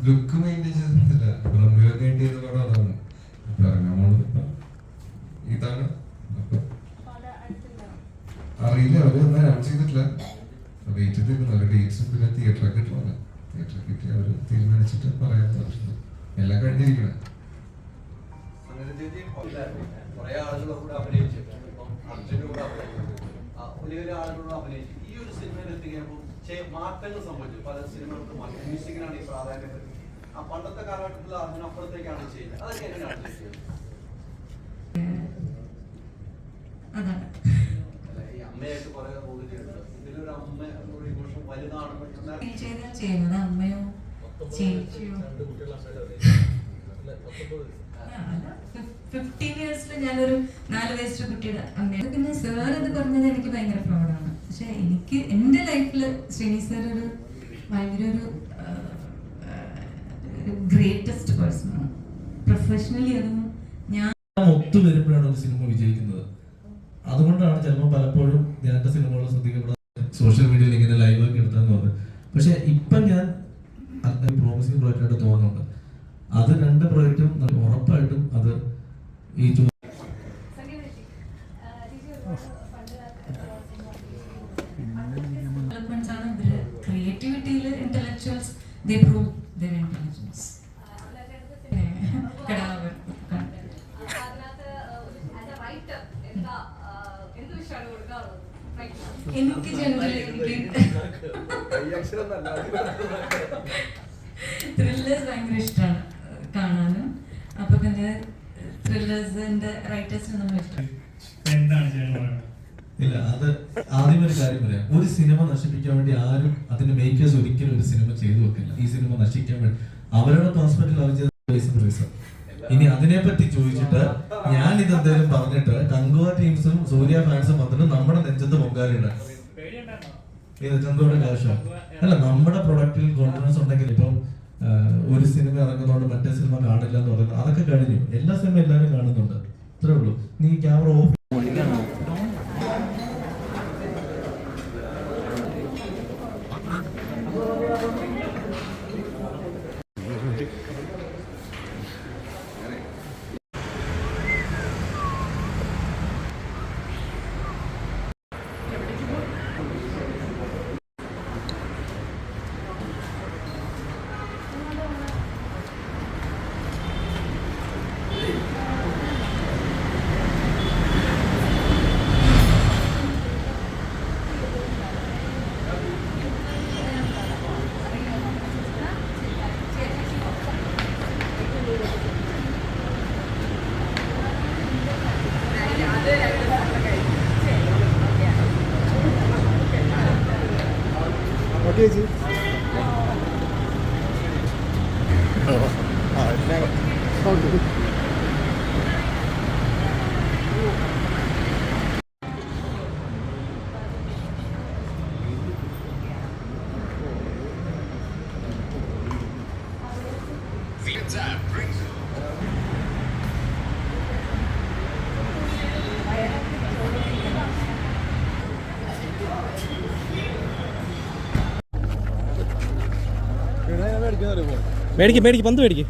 Look maintain ചെയ്തിട്ടില്ല. ബ്രഹ്മയൊക്കെ ചെയ്ത പടം അതാണ്. ഇപ്പൊ ഇറങ്ങാൻ പോണത് ഇപ്പൊ ഇതാണ്. അപ്പൊ അറിയില്ല, അവര് ഒന്നും അനൗൺസ് ചെയ്തിട്ടില്ല. വെയിറ്റ് ചെയ്തിരിക്കുന്നു. അവരുടെ ഡേറ്റ്സും പിന്നെ തിയേറ്ററൊക്കെ കിട്ടുമല്ല. തിയേറ്ററൊക്കെ കിട്ടി അവർ തീരുമാനിച്ചിട്ട് പറയാൻ പറ്റുന്നത് എല്ലാം കഴിഞ്ഞിരിക്കണേ. കുറെ ആളുകളെ കൂടെ അഭിനയിച്ചു, അർജുനും കൂടെ വലിയൊരു ആളുകളോട് അഭിനയിച്ചു. ഈ ഒരു സിനിമയിൽ എത്തിക്കഴിയുമ്പോൾ മാറ്റങ്ങൾ സംഭവിച്ചു. പല സിനിമകൾക്കും മ്യൂസിക്കിനാണ് ഈ പ്രാധാന്യം. ആ പണ്ടത്തെ കാലഘട്ടത്തിൽ അതിനപ്പുറത്തേക്കാണ് ചെയ്യുന്നത്. അതൊക്കെ എങ്ങനെയാണ് ചെയ്യുന്നത്? ഈ അമ്മയായിട്ട് കുറെ റോള് ചെയ്യുന്നത്, ഇതിലൊരു അമ്മ ഒരു ഇമോഷൻ വലുതാണ് ചെയ്യുന്നത്. അമ്മയോ ചേച്ചിയോ 15 years ഞാനൊരു 4 വയസ്സുള്ള കുട്ടിയുടെ അമ്മയാണ്. പിന്നെ സാർ അത് പറഞ്ഞത് എനിക്ക് ഭയങ്കര പ്രൗഡാണ്. പക്ഷെ എനിക്ക് എൻ്റെ ലൈഫിൽ ശ്രീനി സാർ ഒരു ഭയങ്കര ഒരു ഗ്രേറ്റസ്റ്റ് പേഴ്സണാണ്. പ്രൊഫഷണലി അതും ഞാൻ ഒത്തു വരുമ്പോഴാണ് ഒരു സിനിമ വിജയിക്കുന്നത്. അതുകൊണ്ടാണ് ചിലപ്പോൾ പലപ്പോഴും ഞാൻ സിനിമകൾ ശ്രദ്ധിക്കപ്പെടുന്നത് സോഷ്യൽ മീഡിയയിൽ ഇങ്ങനെ ലൈവൊക്കെ എടുത്താന്ന് പറഞ്ഞത്. പക്ഷെ ഇപ്പം ഞാൻ പ്രോമിസിംഗ് പ്രോജക്റ്റായിട്ട് തോന്നുന്നുണ്ട്. അത് 2 പ്രോജക്റ്റും ഉറപ്പായിട്ടും അത് ഈ ക്രിയേറ്റിവിറ്റിയിൽ intellectuals they prove their intelligence. എനിക്ക് ജനറലി ത്രില്ലേഴ്സ് ഭയങ്കര ഇഷ്ടമാണ് കാണാനും. അപ്പൊ പിന്നെ ത്രില്ലേഴ്സിന്റെ റൈറ്റേഴ്സിന് നമ്മൾ ഇഷ്ടം. ഇല്ല, അത് ആദ്യം ഒരു കാര്യം പറയാം. ഒരു സിനിമ നശിപ്പിക്കാൻ വേണ്ടി ആരും അതിന്റെ മേക്കേഴ്സ് ഒരിക്കലും ഒരു സിനിമ ചെയ്തു വെക്കില്ല. ഈ സിനിമ നശിക്കാൻ വേണ്ടി അവരുടെ പെർസ്പെക്റ്റീവ് അവർ ചെയ്ത. ഇനി അതിനെ പറ്റി ചോദിച്ചിട്ട് ഞാൻ ഇത് എന്തായാലും പറഞ്ഞിട്ട് കങ്കുവ ടീംസും സൂര്യ ഫാൻസും വന്നിട്ട് നമ്മുടെ നെഞ്ചത്ത് പൊങ്കാലിട ചന്തോടെ കാശോ അല്ല. നമ്മുടെ പ്രൊഡക്റ്റിൽ കോൺഫിഡൻസ് ഉണ്ടെങ്കിൽ ഇപ്പം ഒരു സിനിമ ഇറങ്ങുന്നതുകൊണ്ട് മറ്റേ സിനിമ കാണില്ല എന്ന് പറയുന്നത് അതൊക്കെ കഴിഞ്ഞു. എല്ലാ സിനിമ എല്ലാവരും കാണുന്നുണ്ട്. അത്രേ ഉള്ളൂ. നീ ക്യാമറ ഓഫ് Okay, जी. Okay. മേടിക്ക് പന്ത് മേടിക്ക്.